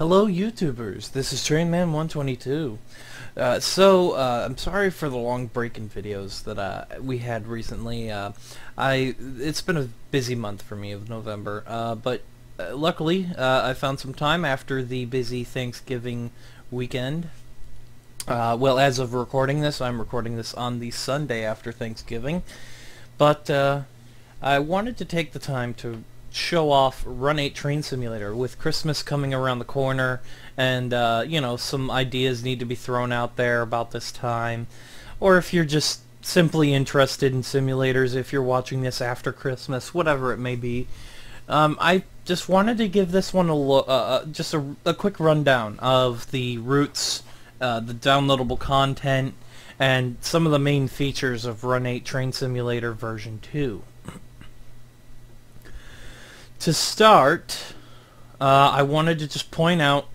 Hello YouTubers, this is Trainman122. I'm sorry for the long break in videos that we had recently. It's been a busy month for me of November, but luckily I found some time after the busy Thanksgiving weekend. Well, as of recording this, I'm recording this on the Sunday after Thanksgiving, but I wanted to take the time to show off Run 8 Train Simulator with Christmas coming around the corner, and you know, some ideas need to be thrown out there about this time, or if you're just simply interested in simulators, if you're watching this after Christmas, whatever it may be. I just wanted to give this one a look, just a quick rundown of the routes, the downloadable content, and some of the main features of Run 8 Train Simulator version 2. To start, I wanted to just point out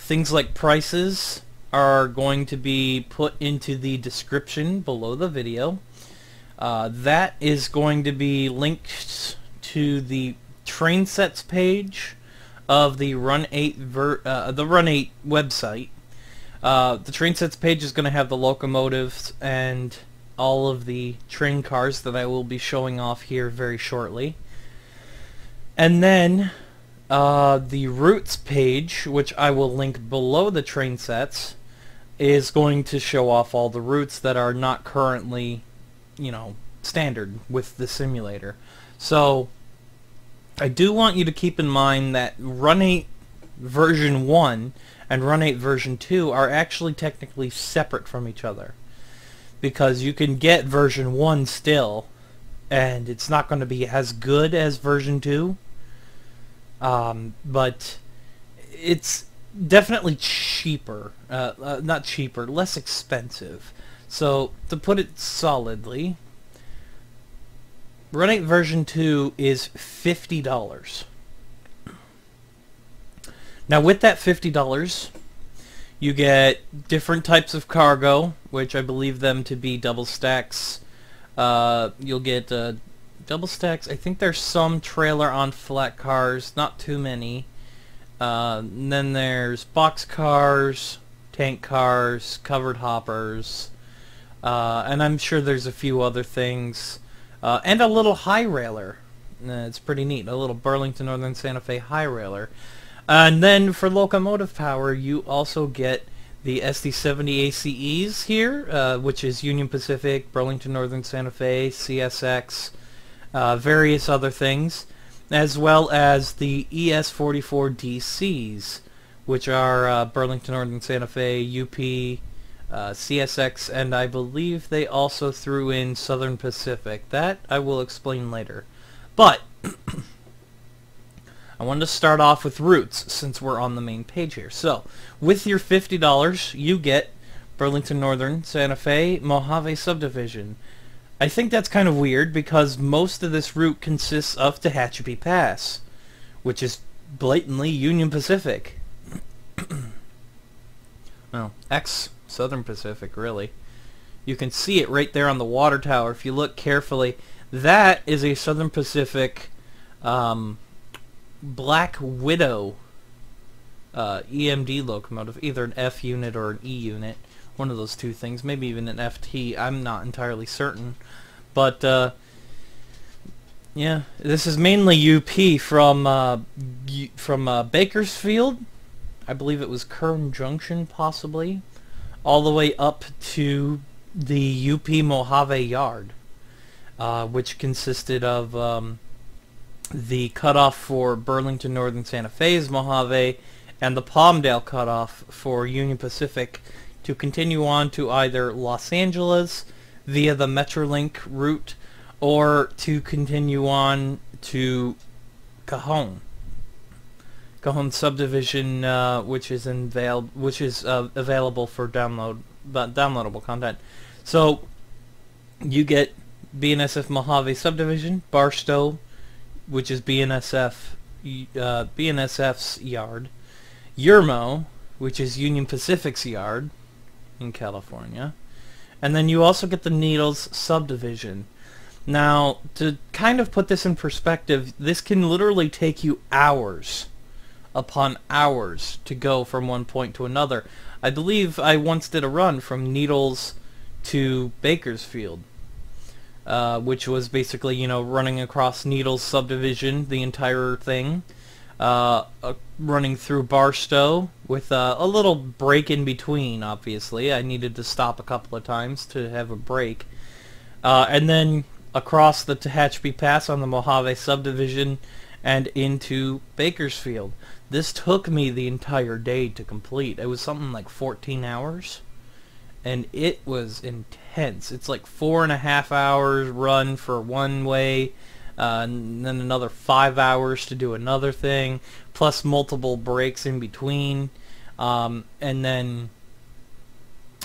things like prices are going to be put into the description below the video. That is going to be linked to the Trainsets page of the Run 8 website. The Trainsets page is going to have the locomotives and all of the train cars that I will be showing off here very shortly. And then the routes page, which I will link below the train sets, is going to show off all the routes that are not currently, you know, standard with the simulator. So I do want you to keep in mind that Run 8 version 1 and Run 8 version 2 are actually technically separate from each other, because you can get version 1 still, and it's not going to be as good as version 2. But it's definitely cheaper, not cheaper, less expensive. So, to put it solidly, Run 8 version 2 is $50. Now, with that $50, you get different types of cargo, which I believe them to be double stacks. You'll get double stacks. I think there's some trailer on flat cars, not too many. And then there's boxcars, tank cars, covered hoppers, and I'm sure there's a few other things. And a little high railer. It's pretty neat. A little Burlington Northern Santa Fe high railer. And then for locomotive power, you also get the SD70 ACEs here, which is Union Pacific, Burlington Northern Santa Fe, CSX, various other things, as well as the ES44 DCs, which are Burlington Northern Santa Fe, UP, CSX, and I believe they also threw in Southern Pacific. That I will explain later. But I wanted to start off with routes, since we're on the main page here. So, with your $50, you get Burlington Northern Santa Fe Mojave Subdivision. I think that's kind of weird, because most of this route consists of Tehachapi Pass, which is blatantly Union Pacific. Well, ex-Southern Pacific, really. You can see it right there on the water tower if you look carefully. That is a Southern Pacific Black Widow EMD locomotive, either an F unit or an E unit. One of those two things, maybe even an FT, I'm not entirely certain. But, yeah, this is mainly UP from Bakersfield, I believe it was Kern Junction, possibly, all the way up to the UP Mojave Yard, which consisted of the cutoff for Burlington Northern Santa Fe's Mojave and the Palmdale cutoff for Union Pacific, to continue on to either Los Angeles via the Metrolink route, or to continue on to Cajon Subdivision, which is available for downloadable content. So you get BNSF Mojave Subdivision, Barstow, which is BNSF's yard, Yermo, which is Union Pacific's yard in California, and then you also get the Needles Subdivision. Now, to kind of put this in perspective, this can literally take you hours upon hours to go from one point to another. I believe I once did a run from Needles to Bakersfield, which was basically, you know, running across Needles subdivision, the entire thing, running through Barstow with a little break in between, obviously. I needed to stop a couple of times to have a break. And then across the Tehachapi Pass on the Mojave subdivision and into Bakersfield. This took me the entire day to complete. It was something like 14 hours. And it was intense. It's like 4.5 hours run for one way, and then another 5 hours to do another thing, plus multiple breaks in between, and then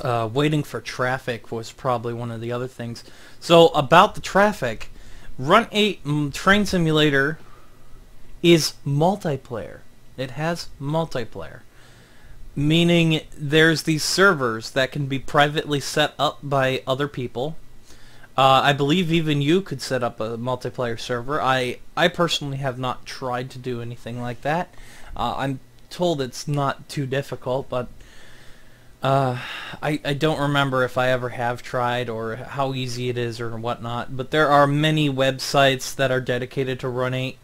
waiting for traffic was probably one of the other things. So about the traffic, Run 8 Train Simulator is multiplayer. It has multiplayer. Meaning there's these servers that can be privately set up by other people. I believe even you could set up a multiplayer server. I personally have not tried to do anything like that. I'm told it's not too difficult, but I don't remember if I ever have tried or how easy it is or whatnot. But there are many websites that are dedicated to Run 8.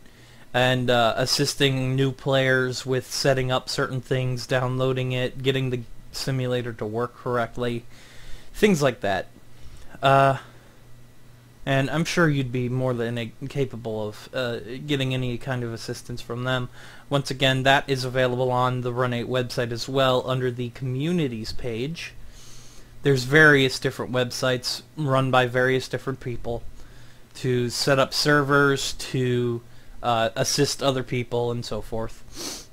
And assisting new players with setting up certain things, downloading it, getting the simulator to work correctly, things like that. And I'm sure you'd be more than capable of getting any kind of assistance from them. Once again, that is available on the Run 8 website as well under the Communities page. There's various different websites run by various different people to set up servers, to assist other people, and so forth.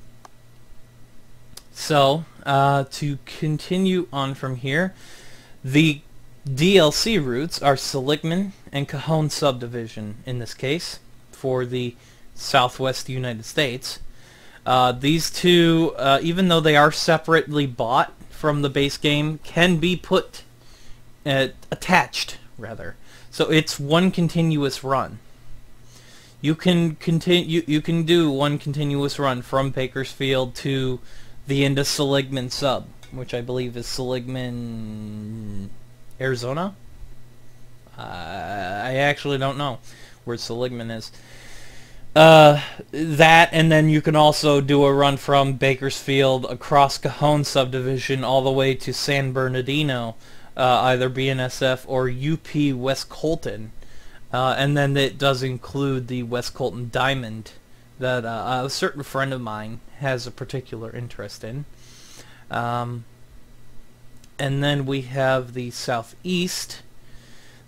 So, to continue on from here, the DLC routes are Seligman and Cajon subdivision, in this case, for the southwest United States. These two, even though they are separately bought from the base game, can be put, attached, rather. So it's one continuous run. You can continue. You can do one continuous run from Bakersfield to the end of Seligman sub, which I believe is Seligman, Arizona. I actually don't know where Seligman is. That, and then you can also do a run from Bakersfield across Cajon subdivision all the way to San Bernardino, either BNSF or UP West Colton. And then it does include the West Colton Diamond that a certain friend of mine has a particular interest in. And then we have the Southeast.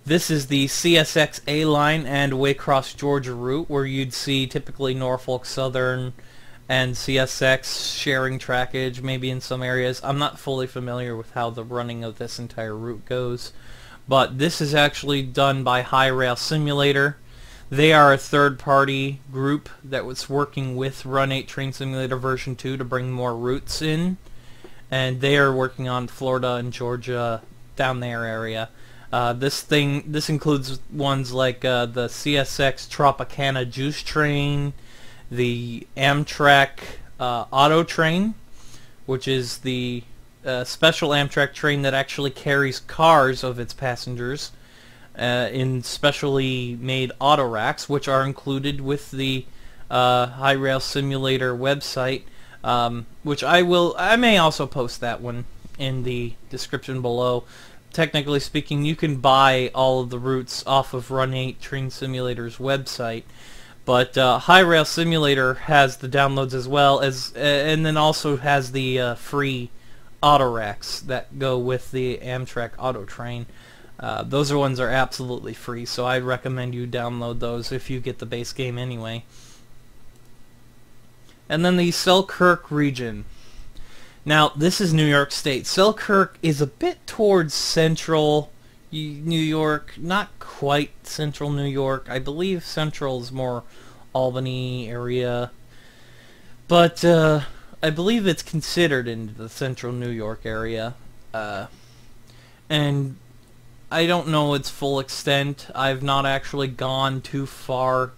This is the CSX A-Line and Waycross, Georgia route, where you'd see typically Norfolk Southern and CSX sharing trackage, maybe in some areas. I'm not fully familiar with how the running of this entire route goes. But this is actually done by High Rail Simulator. They are a third-party group that was working with Run 8 Train Simulator version 2 to bring more routes in. And they are working on Florida and Georgia, down their area. This includes ones like the CSX Tropicana Juice Train, the Amtrak Auto Train, which is the special Amtrak train that actually carries cars of its passengers in specially made auto racks, which are included with the High Rail Simulator website, which I may also post that one in the description below. Technically speaking, you can buy all of the routes off of Run 8 Train Simulator's website, but High Rail Simulator has the downloads as well as, and then also has the free auto racks that go with the Amtrak Auto Train. Those ones are absolutely free, so I recommend you download those if you get the base game anyway. And then the Selkirk region. Now, this is New York State. Selkirk is a bit towards central New York, not quite central New York. I believe central is more Albany area, but I believe it's considered into the central New York area, and I don't know its full extent. I've not actually gone too far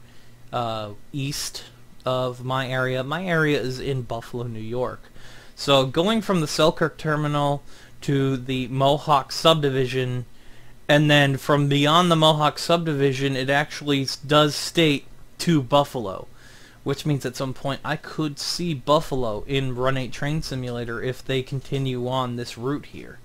east of my area. My area is in Buffalo, New York. So going from the Selkirk terminal to the Mohawk subdivision, and then from beyond the Mohawk subdivision, it actually does state to Buffalo, which means at some point I could see Buffalo in Run 8 Train Simulator if they continue on this route here.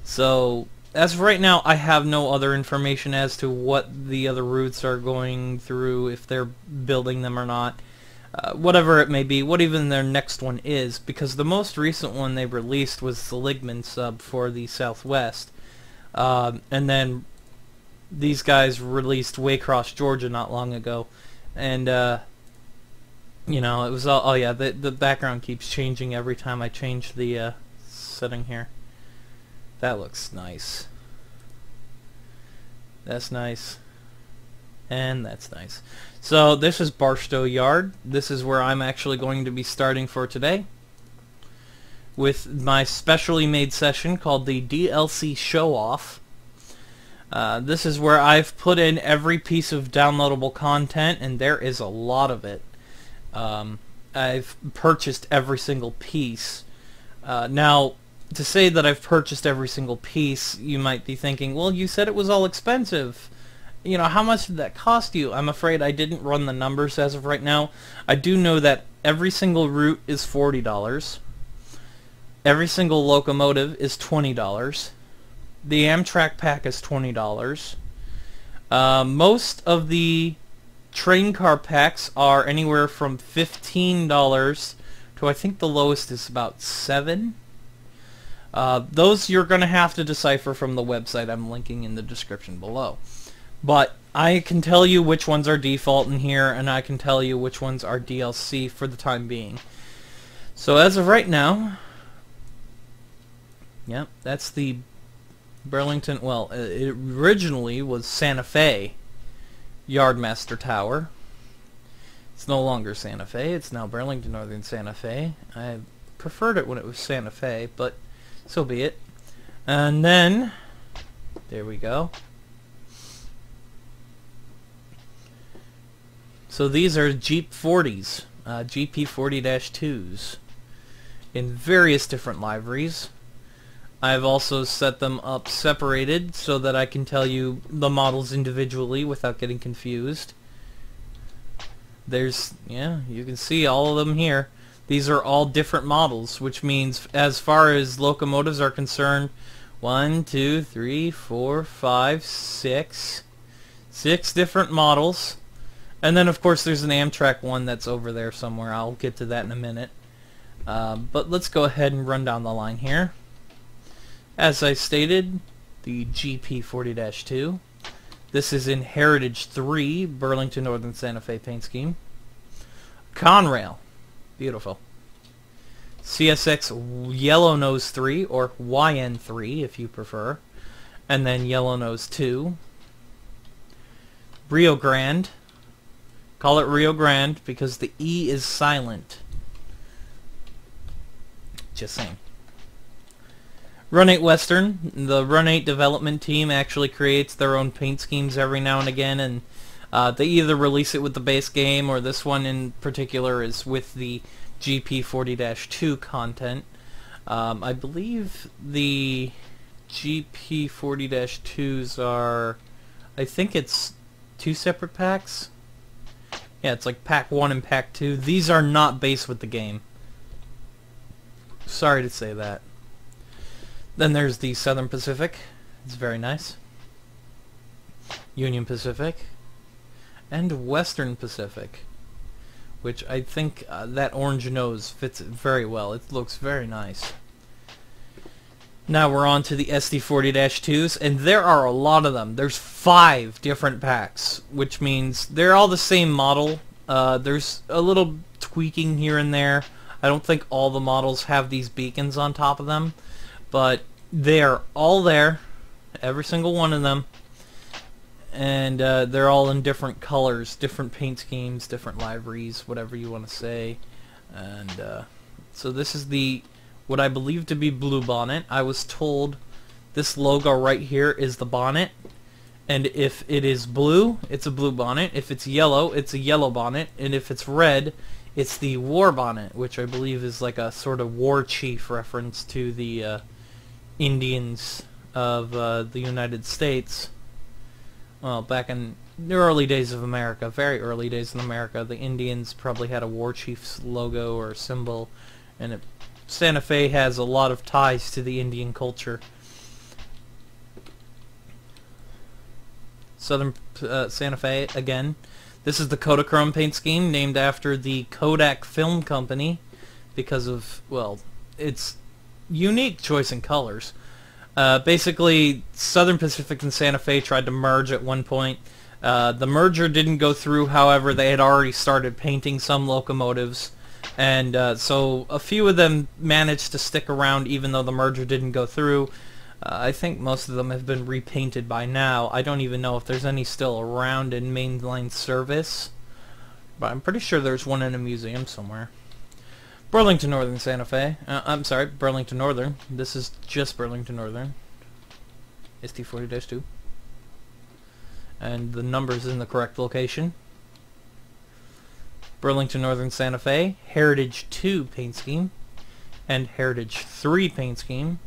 So as of right now, I have no other information as to what the other routes are going through, if they're building them or not. Whatever it may be, what even their next one is, because the most recent one they released was the Ligman sub for the Southwest. And then these guys released Waycross, Georgia not long ago. And, you know, it was all, oh yeah, the background keeps changing every time I change the setting here. That looks nice. That's nice. And that's nice. So this is Barstow Yard. This is where I'm actually going to be starting for today, with my specially made session called the DLC Show Off. This is where I've put in every piece of downloadable content, and there is a lot of it. I've purchased every single piece. Now, to say that I've purchased every single piece, you might be thinking, well, you said it was all expensive. You know, how much did that cost you? I'm afraid I didn't run the numbers as of right now. I do know that every single route is $40. Every single locomotive is $20. The Amtrak pack is $20. Most of the train car packs are anywhere from $15 to, I think the lowest is about $7. Those you're going to have to decipher from the website I'm linking in the description below. But I can tell you which ones are default in here, and I can tell you which ones are DLC for the time being. So as of right now, yep, that's the Burlington, well, it originally was Santa Fe Yardmaster Tower. It's no longer Santa Fe, it's now Burlington Northern Santa Fe. I preferred it when it was Santa Fe, but so be it. And then, there we go. So these are Jeep 40s, GP 40-2s, in various different liveries. I've also set them up separated so that I can tell you the models individually without getting confused. There's, yeah, you can see all of them here. These are all different models, which means as far as locomotives are concerned, 1, 2, 3, 4, 5, 6 different models. And then, of course, there's an Amtrak one that's over there somewhere. I'll get to that in a minute. But let's go ahead and run down the line here. As I stated, the GP 40-2. This is in Heritage 3, Burlington Northern Santa Fe paint scheme. Conrail. Beautiful. CSX Yellow Nose 3, or YN3 if you prefer. And then Yellow Nose 2. Rio Grande. Call it Rio Grande because the E is silent. Just saying. Run 8 Western. The Run 8 development team actually creates their own paint schemes every now and again, and they either release it with the base game, or this one in particular is with the GP 40-2 content. I believe the GP 40-2s are, I think it's 2 separate packs. Yeah, it's like pack 1 and pack 2. These are not based with the game. Sorry to say that. Then there's the Southern Pacific. It's very nice. Union Pacific. And Western Pacific. Which I think that orange nose fits it very well. It looks very nice. Now we're on to the SD 40-2s, and there are a lot of them. There's 5 different packs, which means they're all the same model. There's a little tweaking here and there. I don't think all the models have these beacons on top of them, but they're all there, every single one of them, and they're all in different colors, different paint schemes, different liveries, whatever you want to say. And so this is the what I believe to be Blue Bonnet. I was told this logo right here is the bonnet, And if it is blue, it's a blue bonnet. If it's yellow, it's a yellow bonnet. And if it's red, it's the war bonnet, which I believe is like a sort of war chief reference to the Indians of the United States. Well, back in the early days of America, very early days in America, the Indians probably had a war chief's logo or symbol, and Santa Fe has a lot of ties to the Indian culture. Southern Santa Fe, again. This is the Kodachrome paint scheme, named after the Kodak Film Company, because of, well, its unique choice in colors. Basically, Southern Pacific and Santa Fe tried to merge at one point. The merger didn't go through, however, they had already started painting some locomotives, and so a few of them managed to stick around even though the merger didn't go through. I think most of them have been repainted by now. I don't even know if there's any still around in mainline service, but I'm pretty sure there's one in a museum somewhere. Burlington Northern Santa Fe. I'm sorry, Burlington Northern. This is just Burlington Northern. ST40-2. And the number's in the correct location. Burlington Northern Santa Fe. Heritage 2 paint scheme. And Heritage 3 paint scheme.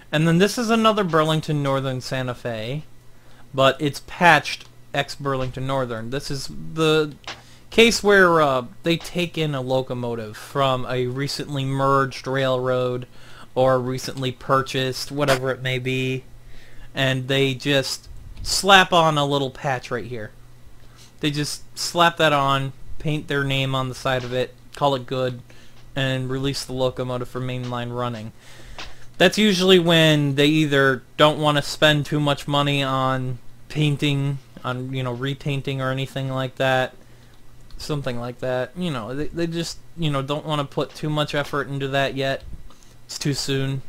And then this is another Burlington Northern Santa Fe, but it's patched ex-Burlington Northern. This is the case where they take in a locomotive from a recently merged railroad or recently purchased, whatever it may be, and they just slap on a little patch right here. They just slap that on, paint their name on the side of it, call it good, and release the locomotive for mainline running. That's usually when they either don't want to spend too much money on painting, on, you know, repainting or anything like that. Something like that. You know, they just, you know, don't want to put too much effort into that yet. It's too soon.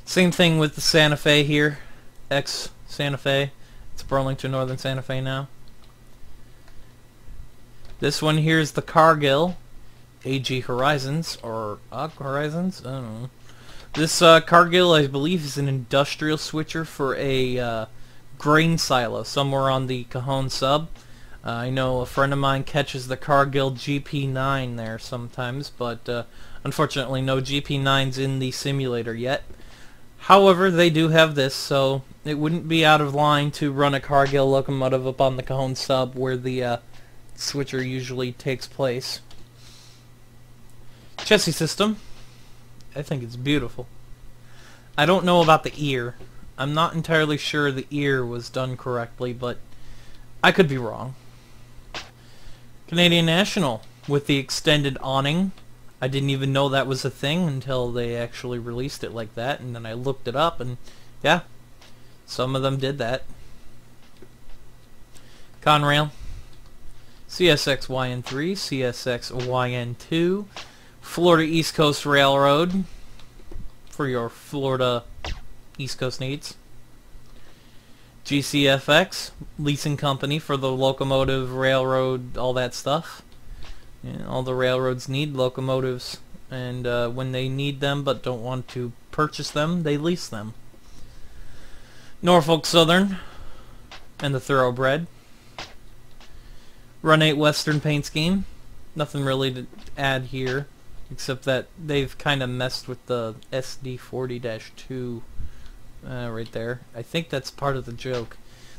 Same thing with the Santa Fe here. Ex-Santa Fe. It's Burlington Northern Santa Fe now. This one here is the Cargill. AG Horizons, or Horizons? I don't know. This Cargill, I believe, is an industrial switcher for a grain silo somewhere on the Cajon sub. I know a friend of mine catches the Cargill GP9 there sometimes, but unfortunately no GP9s in the simulator yet. However, they do have this, so it wouldn't be out of line to run a Cargill locomotive up on the Cajon sub where the switcher usually takes place. Chassis system. I think it's beautiful. I don't know about the ear. I'm not entirely sure the ear was done correctly, but I could be wrong. Canadian National with the extended awning. I didn't even know that was a thing until they actually released it like that, and then I looked it up, and yeah, some of them did that. Conrail. CSX YN3, CSX YN2. Florida East Coast Railroad for your Florida East Coast needs. GCFX, leasing company for the locomotive, railroad, all that stuff. Yeah, all the railroads need locomotives, and when they need them but don't want to purchase them, they lease them. Norfolk Southern and the Thoroughbred. Run 8 Western paint scheme. Nothing really to add here, except that they've kind of messed with the SD40-2 right there. I think that's part of the joke.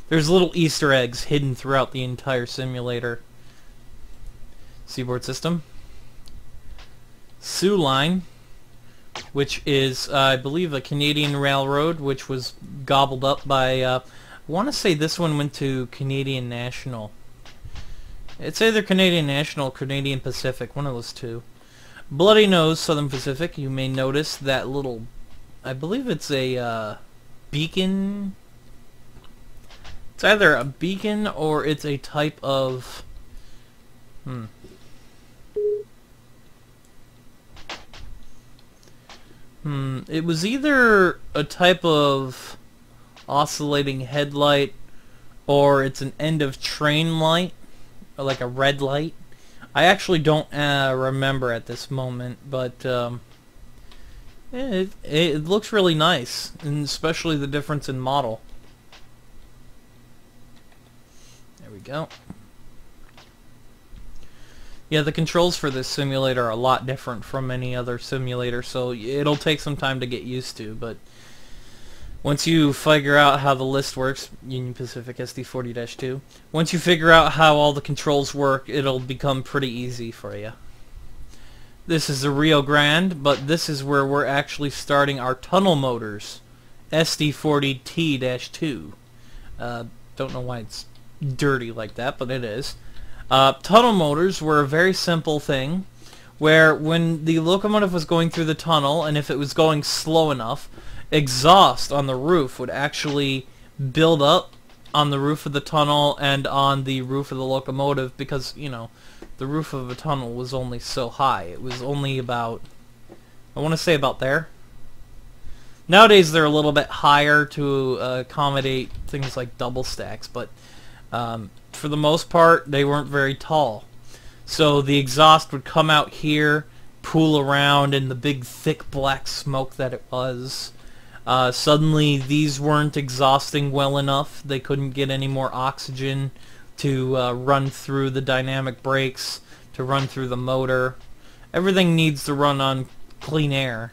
There's little Easter eggs hidden throughout the entire simulator. Seaboard system. Soo Line, which is, I believe, a Canadian railroad, which was gobbled up by, I want to say this one went to Canadian National. It's either Canadian National or Canadian Pacific, one of those two. Bloody Nose, Southern Pacific. You may notice that little, I believe it's a beacon. It's either a beacon or it's a type of, it was either a type of oscillating headlight or it's an end of train light, or like a red light. I actually don't remember at this moment, but it looks really nice, and especially the difference in model. go. Yeah, the controls for this simulator are a lot different from any other simulator, so it'll take some time to get used to, but once you figure out how the list works, Union Pacific SD40-2, once you figure out how all the controls work, it'll become pretty easy for you. This is the Rio Grande, but this is where we're actually starting our tunnel motors, SD40T-2. Don't know why it's dirty like that, but it is. Tunnel motors were a very simple thing, where when the locomotive was going through the tunnel, and if it was going slow enough, exhaust on the roof would actually build up on the roof of the tunnel and on the roof of the locomotive, because, you know, the roof of a tunnel was only so high. It was only about, I want to say about there. Nowadays they're a little bit higher to accommodate things like double stacks, but for the most part they weren't very tall. So the exhaust would come out here, pool around in the big thick black smoke that it was. Suddenly these weren't exhausting well enough. They couldn't get any more oxygen to run through the dynamic brakes, to run through the motor. Everything needs to run on clean air.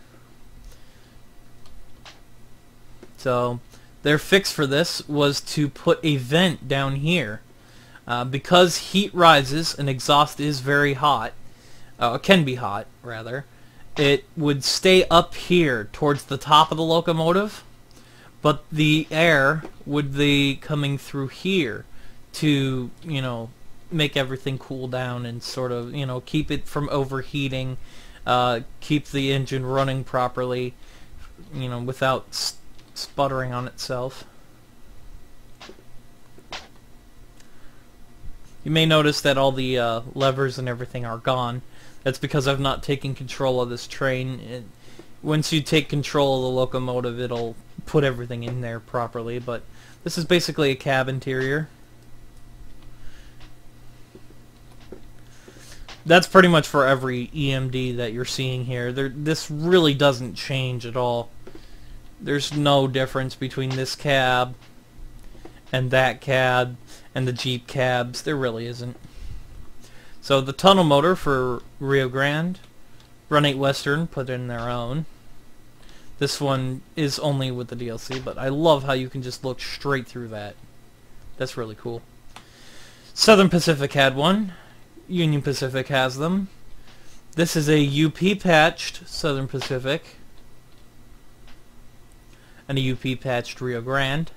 So their fix for this was to put a vent down here. Because heat rises and exhaust is very hot, can be hot rather, it would stay up here towards the top of the locomotive, but the air would be coming through here to, you know, make everything cool down and sort of, you know, keep it from overheating, keep the engine running properly, you know, without sputtering on itself. You may notice that all the levers and everything are gone. That's because I've not taken control of this train. Once you take control of the locomotive, it'll put everything in there properly, but this is basically a cab interior. That's pretty much for every EMD that you're seeing here. This really doesn't change at all. There's no difference between this cab and that cab and the Jeep cabs. There really isn't. So the tunnel motor for Rio Grande, Run 8 Western put in their own. This one is only with the DLC, but I love how you can just look straight through that. That's really cool. Southern Pacific had one. Union Pacific has them. This is a UP patched Southern Pacific and a UP patched Rio Grande.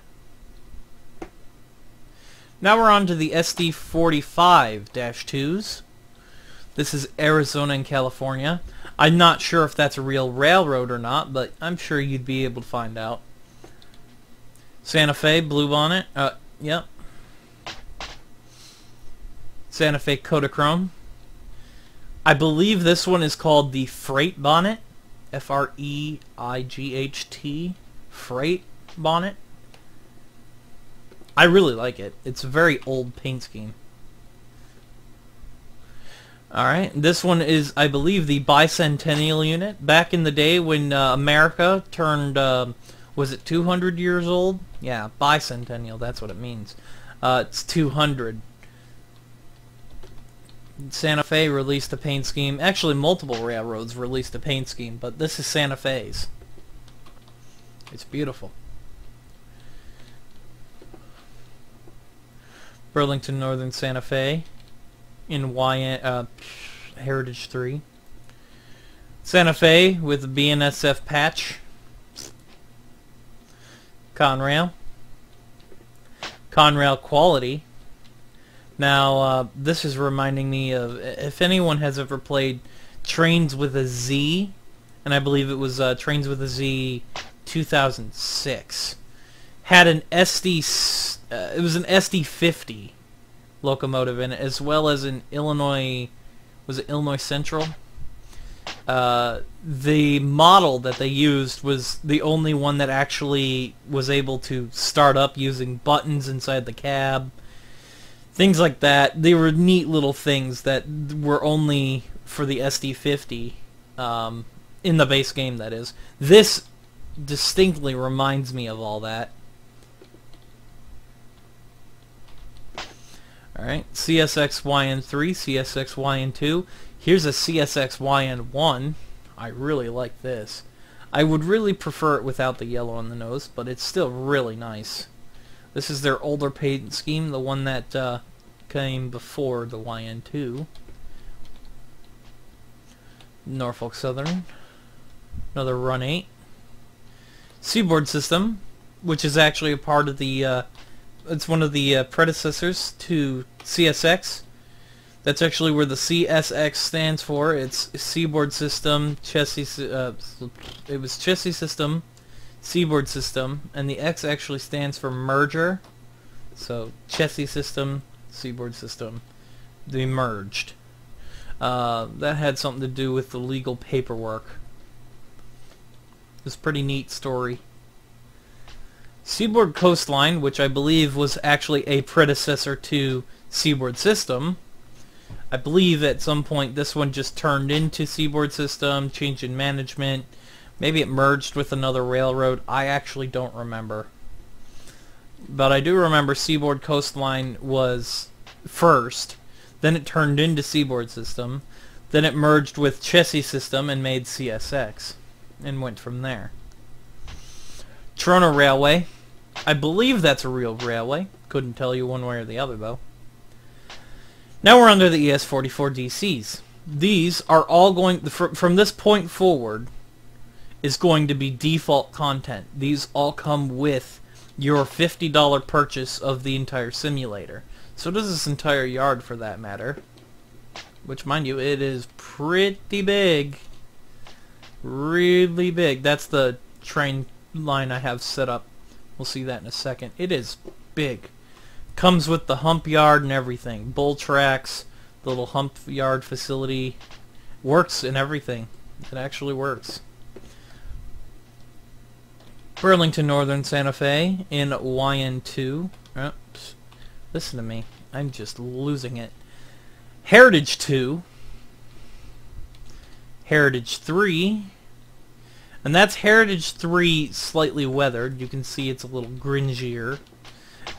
Now we're on to the SD45-2s. This is Arizona and California. I'm not sure if that's a real railroad or not, but I'm sure you'd be able to find out. Santa Fe, Blue Bonnet. Yep. Santa Fe Kodachrome. I believe this one is called the Freight Bonnet. F-R-E-I-G-H-T. Freight Bonnet. I really like it. It's a very old paint scheme. Alright, this one is, I believe, the bicentennial unit. Back in the day when America turned, was it 200 years old? Yeah, bicentennial, that's what it means. It's 200. Santa Fe released a paint scheme. Actually, multiple railroads released a paint scheme, but this is Santa Fe's. It's beautiful. Burlington Northern Santa Fe in Heritage 3. Santa Fe with the BNSF patch. Conrail. Conrail quality. Now, this is reminding me of, if anyone has ever played Trains with a Z, and I believe it was Trains with a Z 2006. Had an SD, it was an SD50 locomotive in it, as well as an Illinois, was it Illinois Central? The model that they used was the only one that actually was able to start up using buttons inside the cab. Things like that. They were neat little things that were only for the SD50 in the base game, that is. This distinctly reminds me of all that. Alright, CSX-YN3, CSX-YN2. Here's a CSX-YN1. I really like this. I would really prefer it without the yellow on the nose, but it's still really nice. This is their older paint scheme, the one that came before the YN2. Norfolk Southern. Another Run 8. Seaboard system, which is actually a part of the... it's one of the predecessors to CSX. That's actually where the CSX stands for. It's Seaboard System, Chassis... it was Chassis System, Seaboard System, and the X actually stands for Merger. So, Chassis System, Seaboard System. They merged. That had something to do with the legal paperwork. It was a pretty neat story. Seaboard Coastline, which I believe was actually a predecessor to Seaboard System. I believe at some point this one just turned into Seaboard System, changed in management. Maybe it merged with another railroad. I actually don't remember. But I do remember Seaboard Coastline was first. Then it turned into Seaboard System. Then it merged with Chassis System and made CSX. And went from there. Toronto Railway. I believe that's a real railway. Couldn't tell you one way or the other, though. Now we're under the ES44 DCs. These are all going... From this point forward is going to be default content. These all come with your $50 purchase of the entire simulator. So does this entire yard, for that matter. Which, mind you, it is pretty big. Really big. That's the train line I have set up. We'll see that in a second. It is big. Comes with the Hump Yard and everything. Bull tracks, the little Hump Yard facility. Works in everything. It actually works. Burlington Northern Santa Fe in YN2. Oops. Listen to me. I'm just losing it. Heritage 2. Heritage 3. And that's Heritage 3 slightly weathered. You can see it's a little gringier.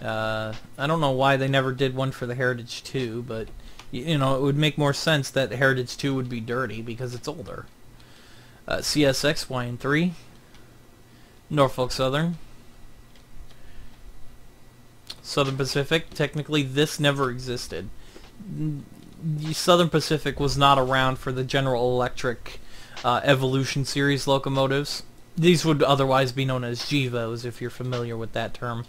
I don't know why they never did one for the Heritage 2, but you know, it would make more sense that Heritage 2 would be dirty because it's older. CSX YN3. Norfolk Southern. Southern Pacific. Technically this never existed. The Southern Pacific was not around for the General Electric Evolution Series locomotives. These would otherwise be known as GEVOs, if you're familiar with that term.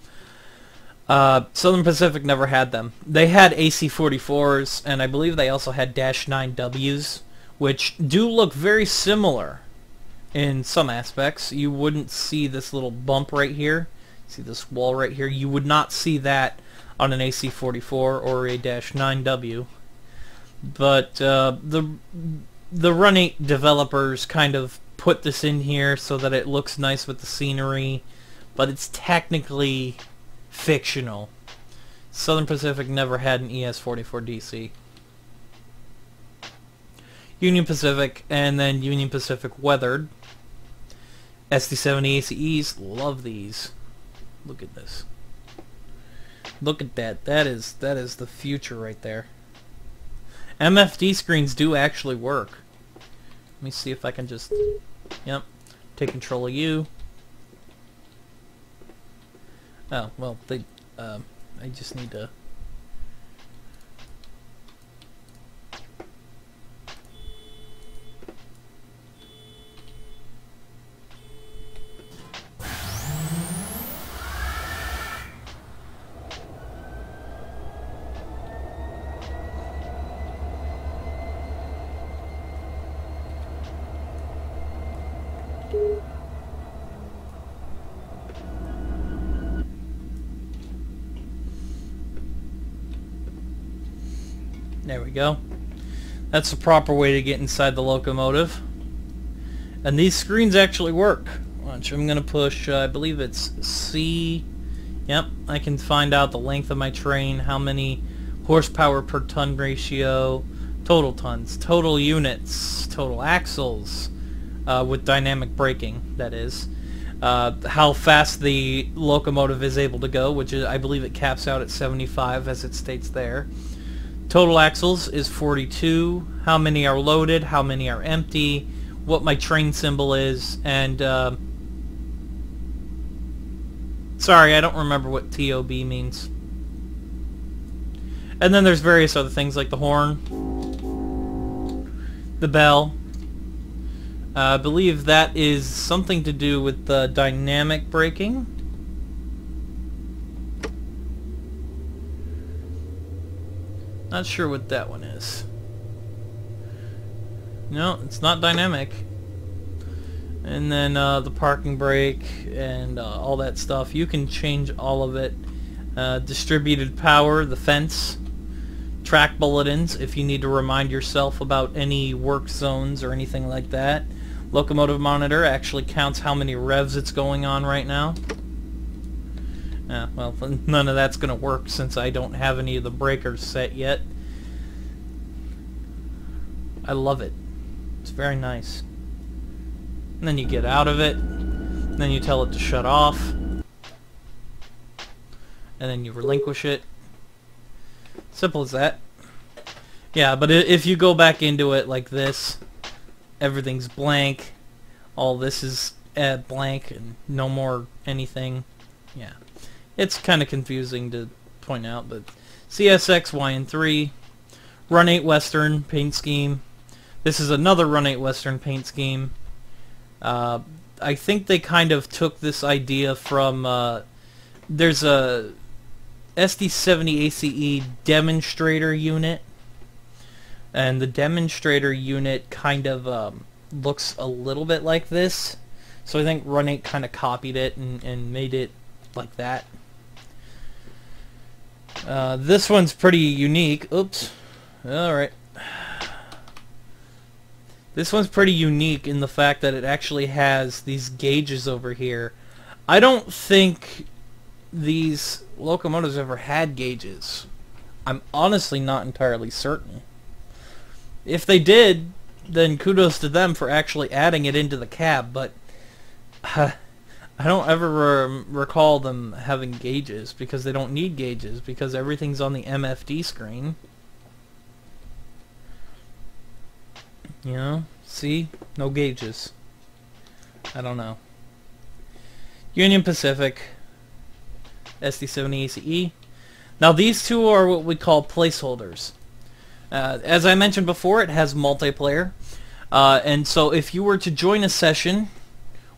Southern Pacific never had them. They had AC-44s, and I believe they also had -9Ws, which do look very similar in some aspects. You wouldn't see this little bump right here. See this wall right here? You would not see that on an AC-44 or a -9W. But the Run 8 developers kind of put this in here so that it looks nice with the scenery, but it's technically fictional. Southern Pacific never had an ES44 DC. Union Pacific, and then Union Pacific weathered. SD70 ACEs, love these. Look at this. Look at that. That is the future right there. MFD screens do actually work. Let me see if I can just... Yep. Take control of you. Oh, well, they... I just need to... There we go. That's the proper way to get inside the locomotive. And these screens actually work. Watch, I'm going to push, I believe it's C. Yep, I can find out the length of my train, how many horsepower per ton ratio, total tons, total units, total axles, with dynamic braking, that is. how fast the locomotive is able to go, which is, I believe it caps out at 75 as it states there. Total axles is 42, how many are loaded, how many are empty, what my train symbol is, and sorry, I don't remember what TOB means. And then there's various other things like the horn, the bell. I believe that is something to do with the dynamic braking. Not sure what that one is. No, it's not dynamic. And then the parking brake and all that stuff. You can change all of it. Distributed power, the fence. Track bulletins if you need to remind yourself about any work zones or anything like that. Locomotive monitor actually counts how many revs it's going on right now. Well, none of that's going to work since I don't have any of the breakers set yet. I love it. It's very nice. And then you get out of it, and then you tell it to shut off, and then you relinquish it. Simple as that. Yeah, but if you go back into it like this, everything's blank, all this is blank, and no more anything. Yeah, it's kind of confusing to point out, but CSX YN3, Run 8 Western paint scheme. This is another Run 8 Western paint scheme. I think they kind of took this idea from, there's a SD70 ACE demonstrator unit, and the demonstrator unit kind of looks a little bit like this, so I think Run 8 kind of copied it and made it like that. This one's pretty unique. Oops. Alright. This one's pretty unique in the fact that it actually has these gauges over here. I don't think these locomotives ever had gauges. I'm honestly not entirely certain. If they did, then kudos to them for actually adding it into the cab, but I don't ever recall them having gauges, because they don't need gauges, because everything's on the MFD screen. You know? See? No gauges. I don't know. Union Pacific. SD70 ACE. Now these two are what we call placeholders. As I mentioned before, it has multiplayer. And so if you were to join a session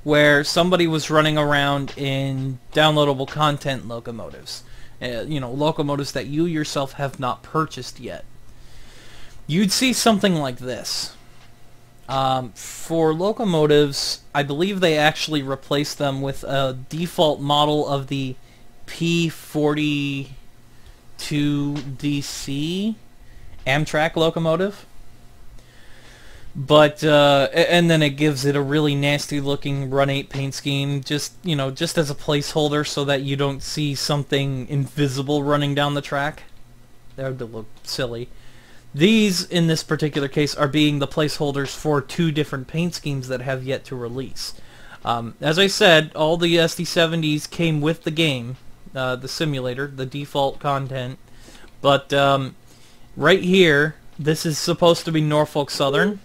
where somebody was running around in downloadable content locomotives, you know, locomotives that you yourself have not purchased yet, you'd see something like this. For locomotives, I believe they actually replaced them with a default model of the P42DC Amtrak locomotive. But, and then it gives it a really nasty looking Run 8 paint scheme, just, you know, just as a placeholder so that you don't see something invisible running down the track. That would look silly. These, in this particular case, are being the placeholders for two different paint schemes that have yet to release. As I said, all the SD70s came with the game, the simulator, the default content. But right here, this is supposed to be Norfolk Southern,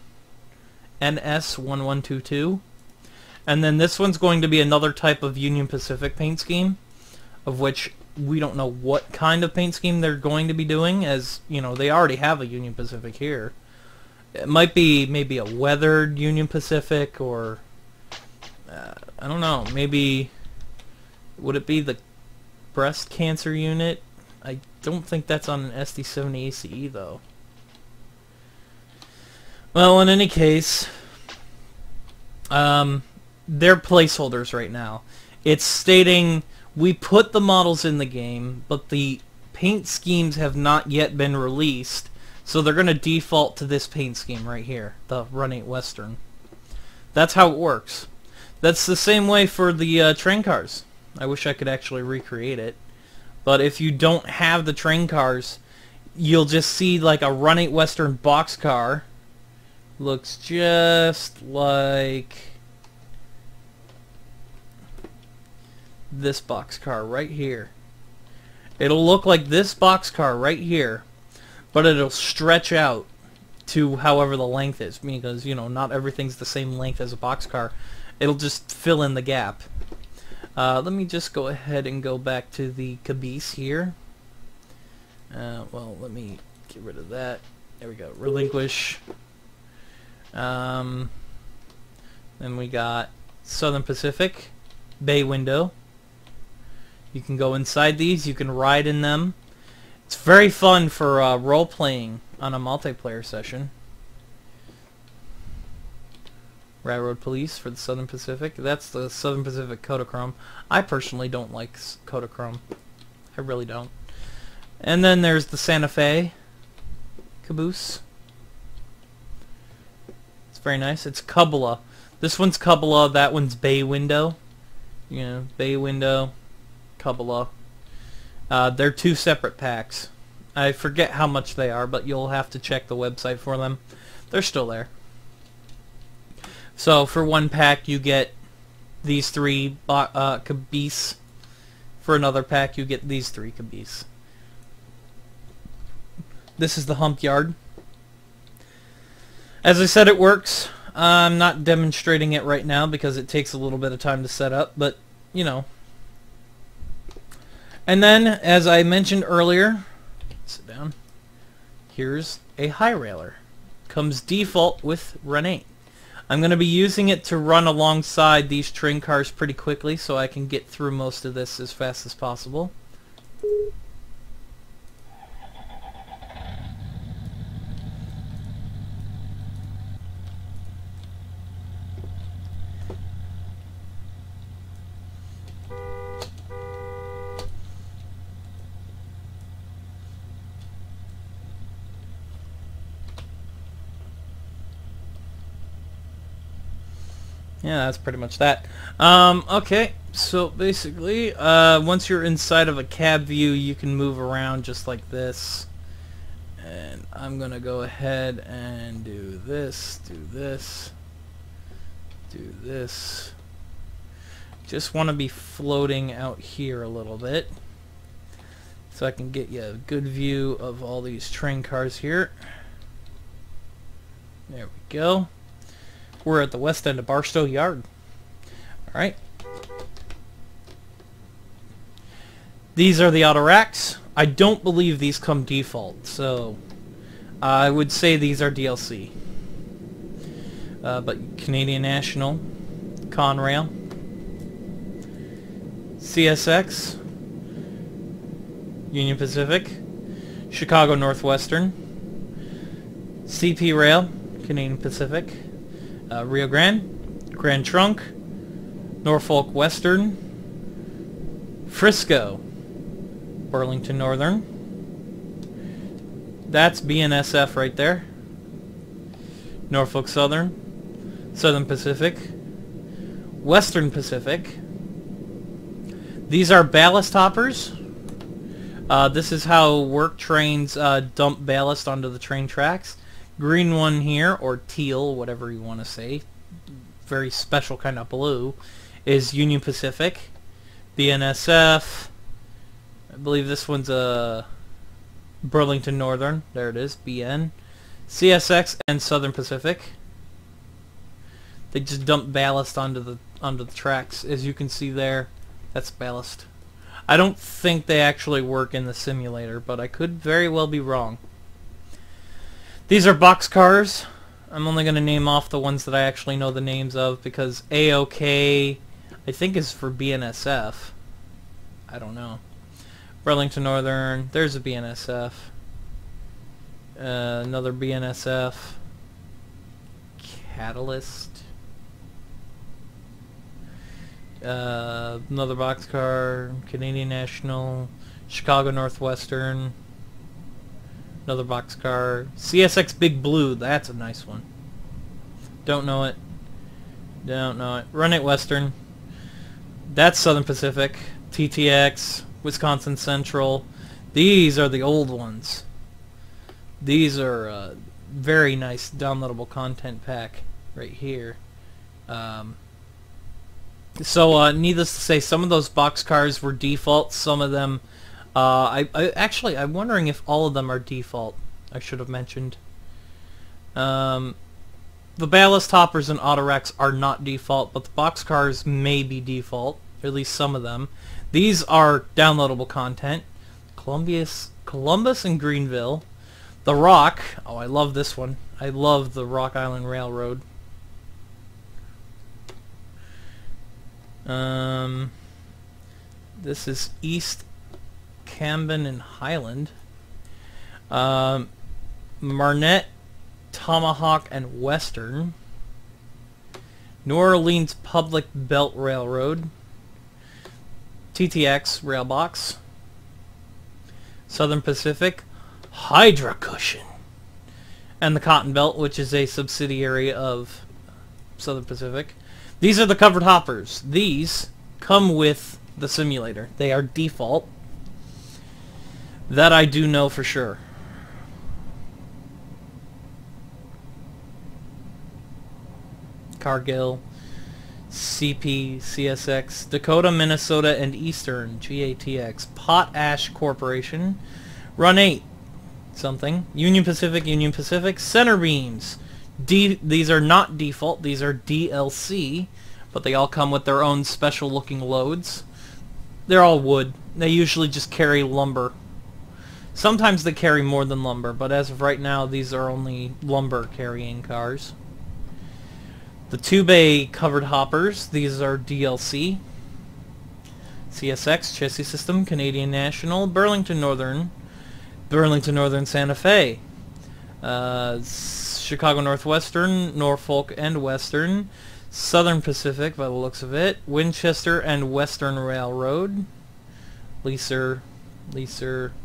NS1122. And then this one's going to be another type of Union Pacific paint scheme, of which we don't know what kind of paint scheme they're going to be doing, as, you know, they already have a Union Pacific here. It might be maybe a weathered Union Pacific, or I don't know, maybe, would it be the breast cancer unit? I don't think that's on an SD70 ACE though. Well, in any case, they're placeholders right now. It's stating we put the models in the game, but the paint schemes have not yet been released, so they're going to default to this paint scheme right here, the Run 8 Western. That's how it works. That's the same way for the train cars. I wish I could actually recreate it. But if you don't have the train cars, you'll just see like a Run 8 Western boxcar. Looks just like this boxcar right here. It'll look like this boxcar right here, but it'll stretch out to however the length is, because, you know, not everything's the same length as a boxcar. It'll just fill in the gap. Let me just go ahead and go back to the caboose here. Well, let me get rid of that. There we go. Relinquish. Then we got Southern Pacific bay window. You can go inside these. You can ride in them. It's very fun for role-playing on a multiplayer session. Railroad Police for the Southern Pacific. That's the Southern Pacific Kodachrome. I personally don't like Kodachrome. I really don't. And then there's the Santa Fe Caboose. It's very nice. It's cupola. This one's cupola. That one's bay window. You know, bay window, cupola. They're two separate packs. I forget how much they are, but you'll have to check the website for them. They're still there. So for one pack you get these three caboose. For another pack you get these three caboose. This is the Hump Yard. As I said, it works. I'm not demonstrating it right now because it takes a little bit of time to set up, but you know. And then, as I mentioned earlier, sit down, here's a high railer. Comes default with Run 8. I'm going to be using it to run alongside these train cars pretty quickly so I can get through most of this as fast as possible. Yeah, that's pretty much that. Okay, so basically, once you're inside of a cab view, you can move around just like this. And I'm going to go ahead and do this, do this, do this. Just want to be floating out here a little bit, so I can get you a good view of all these train cars here. There we go. We're at the west end of Barstow Yard. Alright. These are the auto racks. I don't believe these come default, so I would say these are DLC. But Canadian National, Conrail, CSX, Union Pacific, Chicago Northwestern, CP Rail, Canadian Pacific, Rio Grande, Grand Trunk, Norfolk Western, Frisco, Burlington Northern. That's BNSF right there. Norfolk Southern, Southern Pacific, Western Pacific. These are Ballast Hoppers. This is how work trains dump ballast onto the train tracks. Green one here, or teal, whatever you want to say, very special kind of blue, is Union Pacific. BNSF, I believe this one's a Burlington Northern, there it is, BN. CSX and Southern Pacific. They just dump ballast onto the tracks, as you can see there. That's ballast. I don't think they actually work in the simulator, but I could very well be wrong. These are Boxcars. I'm only going to name off the ones that I actually know the names of, because AOK, I think, is for BNSF. I don't know. Burlington Northern, there's a BNSF. Another BNSF. Catalyst. Another Boxcar. Canadian National. Chicago Northwestern. Another Boxcar. CSX Big Blue. That's a nice one. Don't know it. Don't know it. Run 8 Western. That's Southern Pacific. TTX. Wisconsin Central. These are the old ones. These are very nice downloadable content pack right here. So, needless to say, some of those boxcars were default. Some of them, actually, I'm wondering if all of them are default. I should have mentioned. The Ballast Hoppers and Autoracks are not default, but the boxcars may be default, or at least some of them. These are downloadable content. Columbus and Greenville. The Rock. Oh, I love this one. I love the Rock Island Railroad. This is East Camden and Highland. Marnette, Tomahawk, and Western. New Orleans Public Belt Railroad. TTX Railbox. Southern Pacific, Hydra Cushion. And the Cotton Belt, which is a subsidiary of Southern Pacific. These are the covered hoppers. These come with the simulator. They are default. That I do know for sure. Cargill, CP, CSX, Dakota, Minnesota, and Eastern, GATX, Potash Corporation, Run 8, something, Union Pacific, Center Beams. These are not default, these are DLC, but they all come with their own special looking loads. They're all wood. They usually just carry lumber. Sometimes they carry more than lumber, but as of right now, these are only lumber carrying cars. The 2-bay covered hoppers, these are DLC. CSX, Chassis System, Canadian National, Burlington Northern Santa Fe, Chicago Northwestern, Norfolk and Western, Southern Pacific by the looks of it, Winchester and Western Railroad, Leaser, GATX,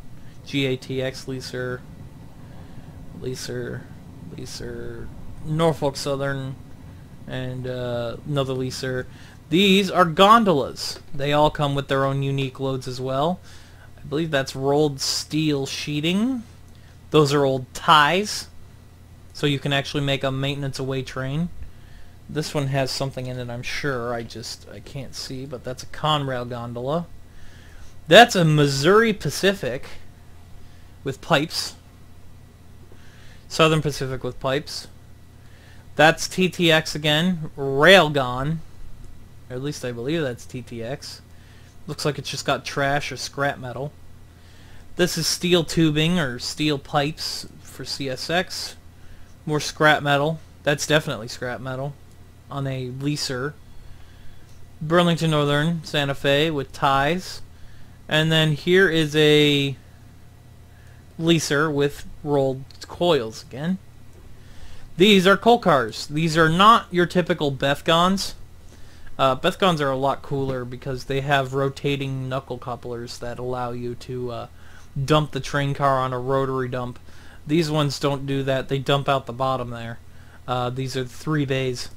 Leaser, Norfolk Southern, and another leaser. These are gondolas. They all come with their own unique loads as well. I believe that's rolled steel sheeting. Those are old ties, so you can actually make a maintenance away train. This one has something in it, I'm sure. I can't see, but that's a Conrail gondola. That's a Missouri Pacific with pipes. Southern Pacific with pipes. That's TTX again. Railgon. Or at least I believe that's TTX. Looks like it's just got trash or scrap metal. This is steel tubing or steel pipes for CSX. More scrap metal. That's definitely scrap metal on a leaser. Burlington Northern Santa Fe with ties. And then here is a leaser with rolled coils again. These are coal cars. These are not your typical Bethgons. Bethgons are a lot cooler because they have rotating knuckle couplers that allow you to dump the train car on a rotary dump. These ones don't do that. They dump out the bottom there. These are 3 bays.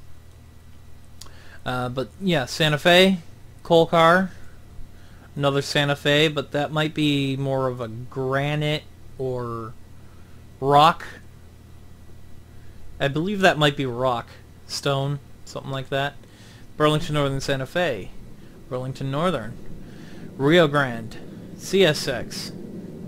But yeah, Santa Fe, coal car. Another Santa Fe, but that might be more of a granite or rock. I believe that might be rock, stone, something like that. Burlington Northern Santa Fe, Burlington Northern, Rio Grande, CSX,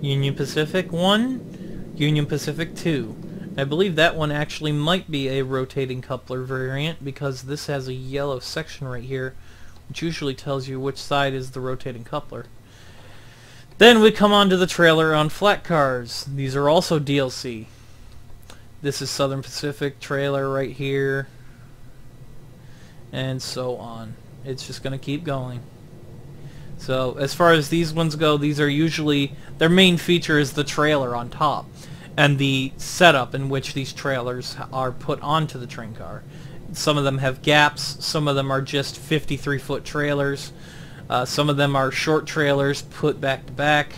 Union Pacific 1, Union Pacific 2. I believe that one actually might be a rotating coupler variant because this has a yellow section right here, which usually tells you which side is the rotating coupler. Then we come on to the trailer on flat cars. These are also DLC. This is Southern Pacific trailer right here, and so on. It's just going to keep going. So as far as these ones go, these are usually, their main feature is the trailer on top and the setup in which these trailers are put onto the train car. Some of them have gaps, some of them are just 53-foot trailers, some of them are short trailers put back to back.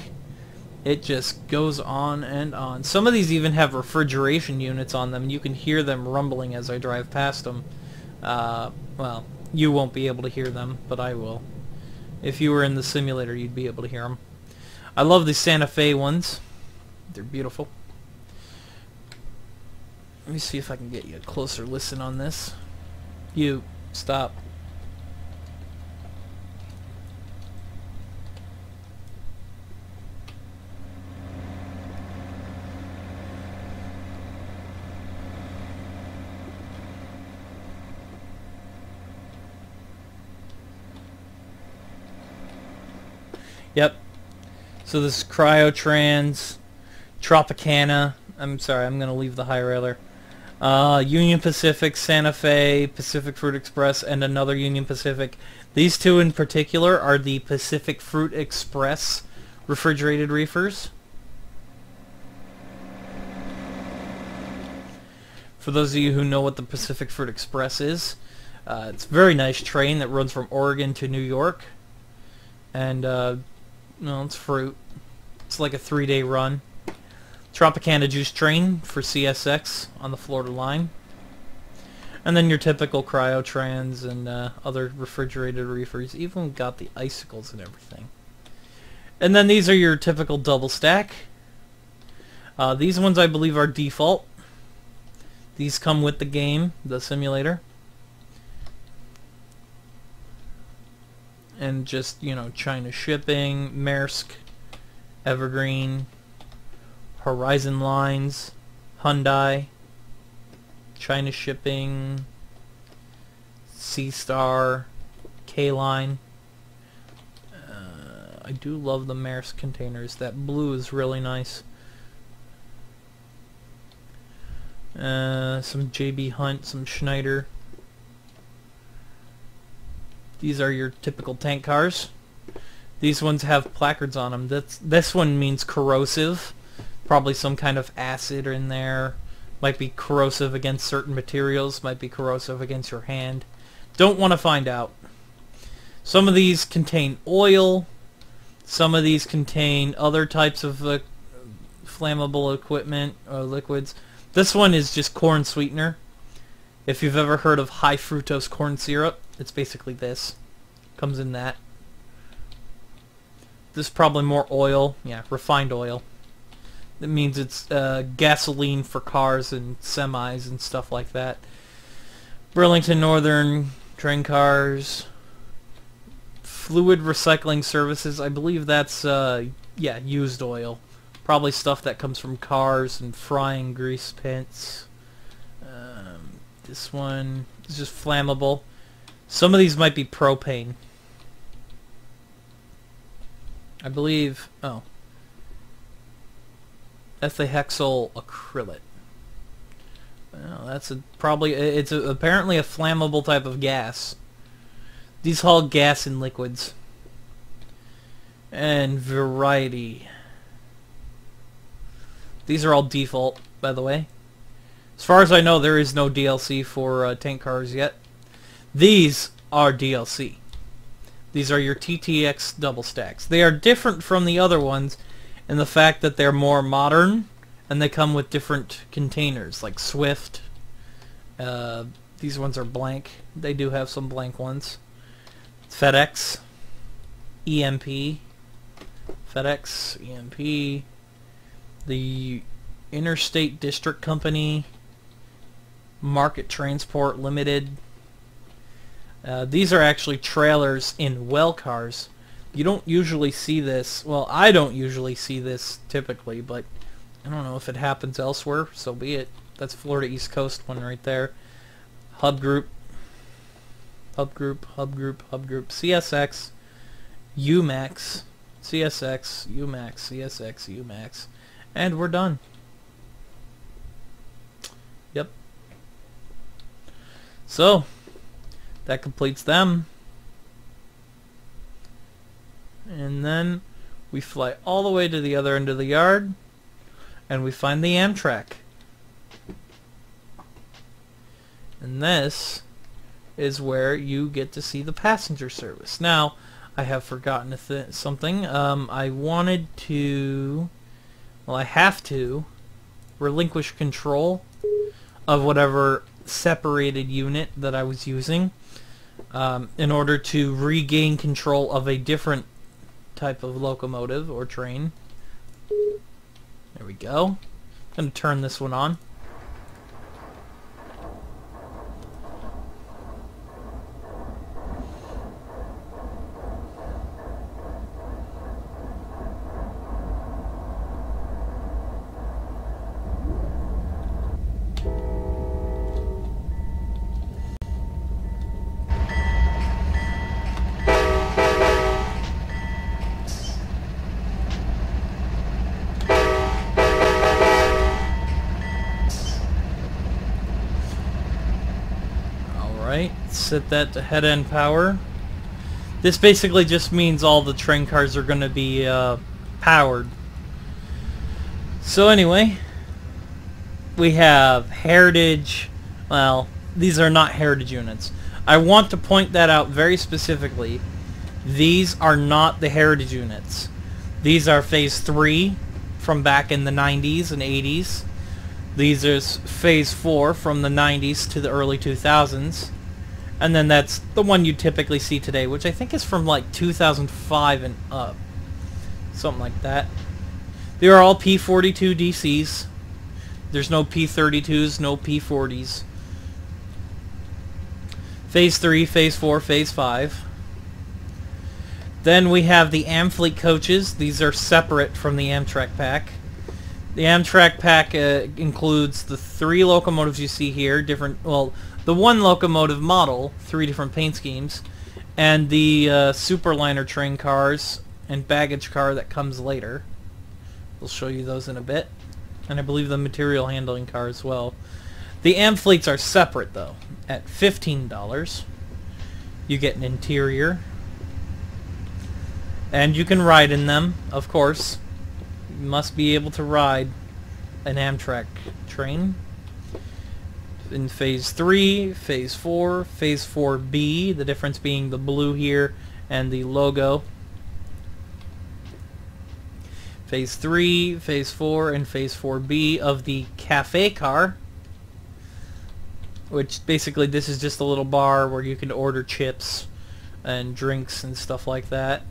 It just goes on and on. Some of these even have refrigeration units on them. You can hear them rumbling as I drive past them. Well, you won't be able to hear them, but I will. If you were in the simulator, you'd be able to hear them. I love the Santa Fe ones. They're beautiful. Let me see if I can get you a closer listen on this. You, stop. Yep. So this is Cryotrans, Tropicana. I'm sorry, I'm going to leave the high railer. Union Pacific, Santa Fe, Pacific Fruit Express, and another Union Pacific. These two in particular are the Pacific Fruit Express refrigerated reefers. For those of you who know what the Pacific Fruit Express is, it's a very nice train that runs from Oregon to New York. And, well, it's fruit. It's like a 3-day run. Tropicana Juice Train for CSX on the Florida line. And then your typical Cryotrans and other refrigerated reefers. Even got the icicles and everything. And then these are your typical double stack. These ones I believe are default. These come with the game, the simulator. And just, you know, China Shipping, Maersk, Evergreen, Horizon Lines, Hyundai, China Shipping, Seastar, K-Line. I do love the Maersk containers. That blue is really nice. Some JB Hunt, some Schneider. These are your typical tank cars. These ones have placards on them. This one means corrosive. Probably some kind of acid in there. Might be corrosive against certain materials. Might be corrosive against your hand. Don't want to find out. Some of these contain oil. Some of these contain other types of flammable equipment or liquids. This one is just corn sweetener. If you've ever heard of high fructose corn syrup, it's basically this. Comes in that. This is probably more oil. Yeah, refined oil. That means it's gasoline for cars and semis and stuff like that. Burlington Northern train cars. Fluid recycling services. I believe that's yeah, used oil. Probably stuff that comes from cars and frying grease pits. This one is just flammable. Some of these might be propane. I believe. Oh. Ethahexyl acrylate. Well, that's probably it's apparently a flammable type of gas. These haul gas in liquids. And variety. These are all default, by the way. As far as I know, there is no DLC for tank cars yet. These are DLC. These are your TTX double stacks. They are different from the other ones in the fact that they're more modern and they come with different containers, like Swift. These ones are blank. They do have some blank ones. FedEx, EMP, FedEx, EMP, the Interstate District Company, Market Transport Limited. These are actually trailers in well cars. You don't usually see this. Well, I don't usually see this typically, but I don't know if it happens elsewhere, so be it. That's Florida East Coast one right there. Hub Group, CSX, UMAX, CSX, UMAX, CSX, UMAX, and we're done. Yep. So, that completes them. And then we fly all the way to the other end of the yard, and we find the Amtrak. And this is where you get to see the passenger service. Now, I have forgotten something. I wanted to... Well, I have to relinquish control of whatever separated unit that I was using in order to regain control of a different type of locomotive or train. There we go. I'm going to turn this one on. Alright, set that to head end power. This basically just means all the train cars are going to be powered. So anyway, we have Heritage. Well, these are not Heritage units. I want to point that out very specifically. These are not the Heritage units. These are Phase 3 from back in the 90s and 80s. These are Phase 4 from the 90s to the early 2000s. And then that's the one you typically see today, which I think is from like 2005 and up. Something like that. They are all P42 DCs. There's no P32s, no P40s. Phase 3, Phase 4, Phase 5. Then we have the Amfleet coaches. These are separate from the Amtrak pack. The Amtrak pack includes the 3 locomotives you see here, the one locomotive model, 3 different paint schemes, and the Superliner train cars and baggage car that comes later. We'll show you those in a bit. And I believe the material handling car as well. The Amfleets are separate though. At $15, you get an interior. And you can ride in them, of course. You must be able to ride an Amtrak train. In Phase 3, Phase 4, Phase 4B, the difference being the blue here and the logo. Phase 3, Phase 4, and Phase 4B of the cafe car, which basically this is just a little bar where you can order chips and drinks and stuff like that.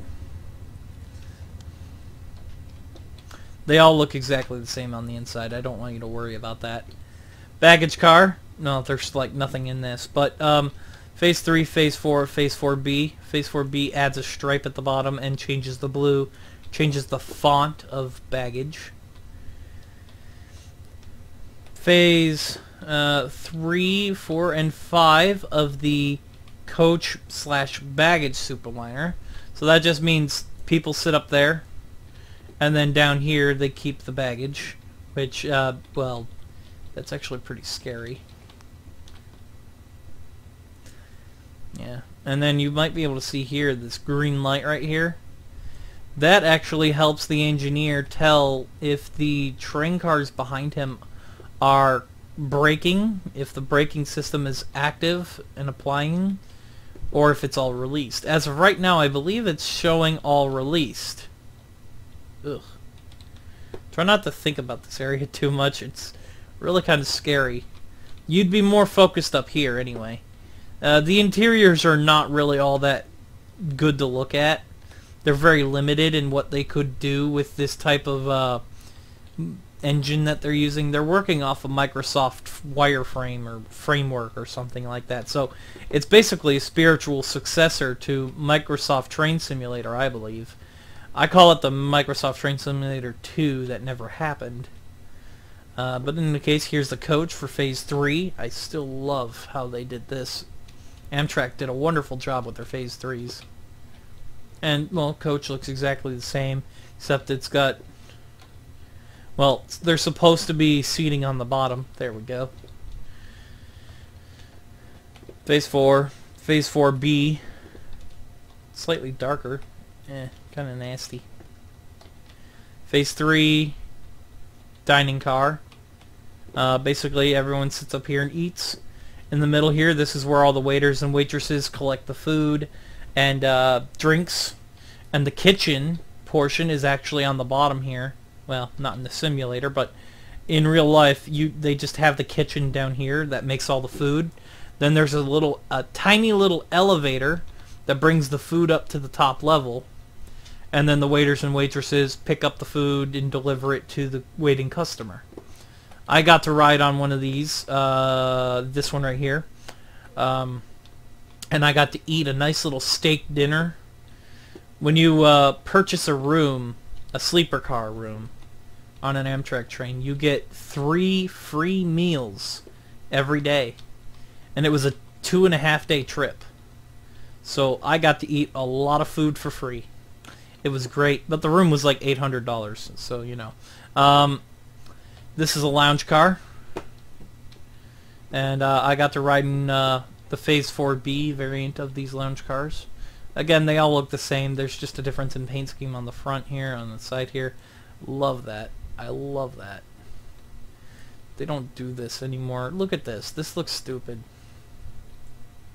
They all look exactly the same on the inside. I don't want you to worry about that. Baggage car. No, there's like nothing in this. But Phase 3, Phase 4, Phase 4B. Phase 4B adds a stripe at the bottom and changes the blue. Changes the font of baggage. Phase 3, 4, and 5 of the coach slash baggage superliner. So that just means people sit up there, and then down here they keep the baggage, which, well, that's actually pretty scary. Yeah, and then you might be able to see here this green light right here. That actually helps the engineer tell if the train cars behind him are braking, if the braking system is active and applying, or if it's all released. As of right now, I believe it's showing all released. Ugh. Try not to think about this area too much. It's really kind of scary. You'd be more focused up here anyway. The interiors are not really all that good to look at. They're very limited in what they could do with this type of engine that they're using. They're working off a Microsoft wireframe or framework or something like that. So it's basically a spiritual successor to Microsoft Train Simulator, I believe. I call it the Microsoft Train Simulator 2 that never happened. But in any case, here's the coach for Phase 3. I still love how they did this. Amtrak did a wonderful job with their Phase 3s. And, well, coach looks exactly the same, except it's got, well, they're supposed to be seating on the bottom. There we go. Phase 4, Phase 4B, slightly darker. Kind of nasty. Phase 3, dining car. Basically, everyone sits up here and eats. In the middle here, this is where all the waiters and waitresses collect the food and drinks. And the kitchen portion is actually on the bottom here. Well, not in the simulator, but in real life, they just have the kitchen down here that makes all the food. Then there's a tiny little elevator that brings the food up to the top level. And then the waiters and waitresses pick up the food and deliver it to the waiting customer. I got to ride on one of these, this one right here. And I got to eat a nice little steak dinner. When you purchase a room, a sleeper car room, on an Amtrak train, you get 3 free meals every day. And it was a 2.5-day trip. So I got to eat a lot of food for free. It was great, but the room was like $800, so you know. This is a lounge car, and I got to ride in the Phase 4B variant of these lounge cars. Again, they all look the same. There's just a difference in paint scheme on the front here, on the side here. Love that. I love that. They don't do this anymore. Look at this. This looks stupid.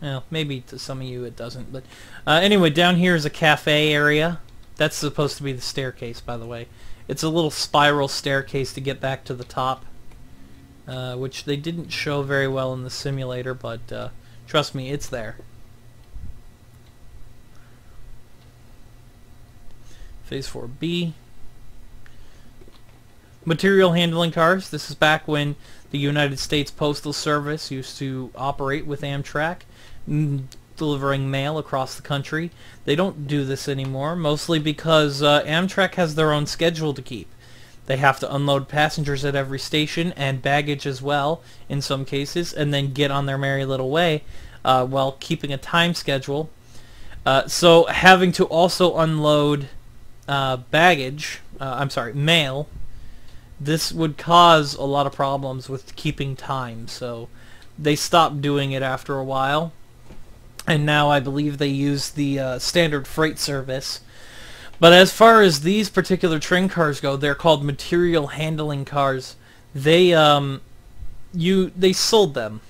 Well, maybe to some of you it doesn't. But anyway, down here is a cafe area. That's supposed to be the staircase, by the way. It's a little spiral staircase to get back to the top, which they didn't show very well in the simulator, but trust me, it's there. Phase 4B. Material handling cars. This is back when the United States Postal Service used to operate with Amtrak, delivering mail across the country. They don't do this anymore, mostly because Amtrak has their own schedule to keep. They have to unload passengers at every station, and baggage as well, in some cases, and then get on their merry little way while keeping a time schedule. So having to also unload mail, this would cause a lot of problems with keeping time, so they stopped doing it after a while, and now I believe they use the standard freight service. But as far as these particular train cars go, they're called material handling cars. They sold them.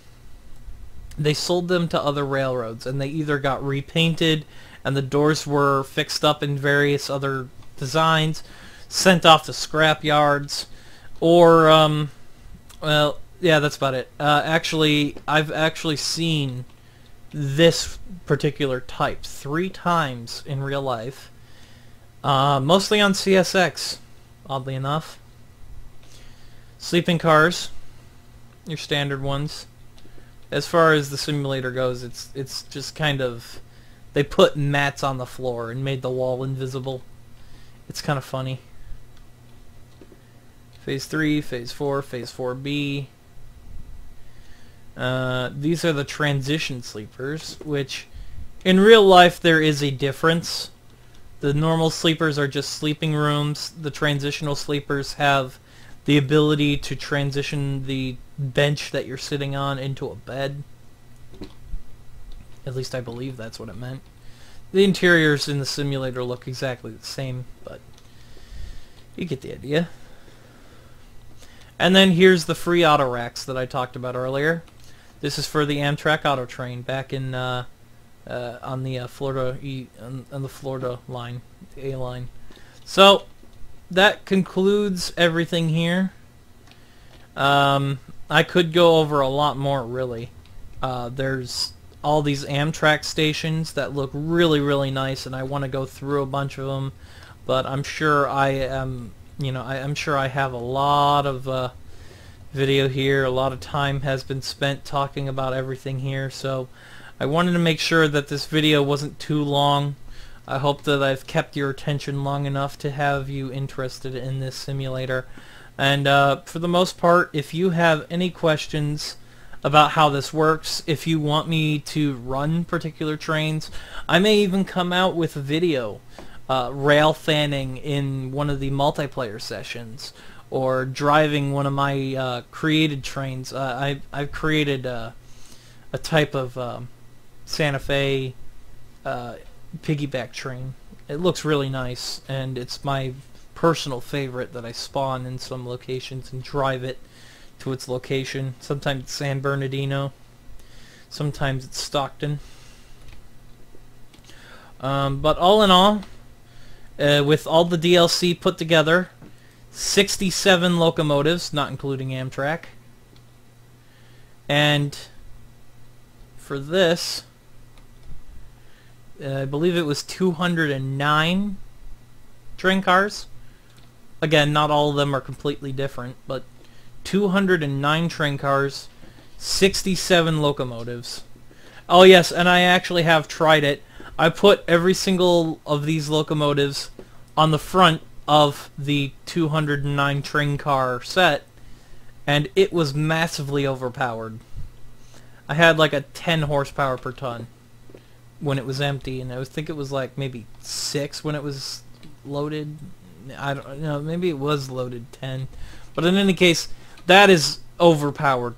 They sold them to other railroads, and they either got repainted and the doors were fixed up in various other designs, sent off to scrap yards, or well, yeah, that's about it. Actually, I've actually seen this particular type 3 times in real life, mostly on CSX, oddly enough. Sleeping cars, your standard ones. As far as the simulator goes, it's just kind of, they put mats on the floor and made the wall invisible. It's kind of funny. Phase 3, Phase 4, Phase 4B. These are the transition sleepers, which in real life there is a difference. The normal sleepers are just sleeping rooms. The transitional sleepers have the ability to transition the bench that you're sitting on into a bed. At least I believe that's what it meant. The interiors in the simulator look exactly the same, but you get the idea. And then here's the free auto racks that I talked about earlier. This is for the Amtrak auto train back in on the Florida line, the A line. So that concludes everything here. I could go over a lot more, really. There's all these Amtrak stations that look really, really nice, and I want to go through a bunch of them, but I'm sure I am, I'm sure I have a lot of video here. A lot of time has been spent talking about everything here, so I wanted to make sure that this video wasn't too long. I hope that I've kept your attention long enough to have you interested in this simulator. And for the most part, if you have any questions about how this works, if you want me to run particular trains, I may even come out with a video rail fanning in one of the multiplayer sessions, or driving one of my created trains. I've created a type of Santa Fe piggyback train. It looks really nice, and it's my personal favorite that I spawn in some locations and drive it to its location. Sometimes it's San Bernardino, sometimes it's Stockton. But all in all, with all the DLC put together, 67 locomotives, not including Amtrak. And for this, I believe it was 209 train cars. Again, not all of them are completely different, but 209 train cars, 67 locomotives. Oh yes, and I actually have tried it. I put every single of these locomotives on the front of the 209 train car set, and it was massively overpowered. I had like a 10 horsepower per ton when it was empty, and I think it was like maybe 6 when it was loaded. I don't know, maybe it was loaded 10. But in any case, that is overpowered.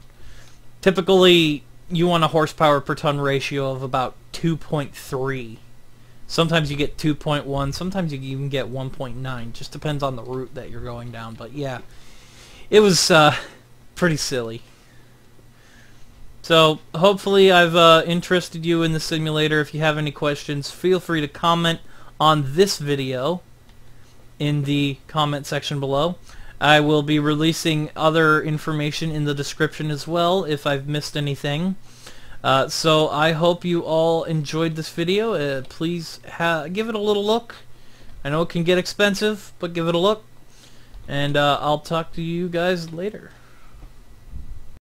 Typically, you want a horsepower per ton ratio of about 2.3. Sometimes you get 2.1, sometimes you even get 1.9. Just depends on the route that you're going down. But yeah, it was pretty silly. So hopefully I've interested you in the simulator. If you have any questions, feel free to comment on this video in the comment section below. I will be releasing other information in the description as well if I've missed anything. So I hope you all enjoyed this video. Please give it a little look. I know it can get expensive, but give it a look. And I'll talk to you guys later.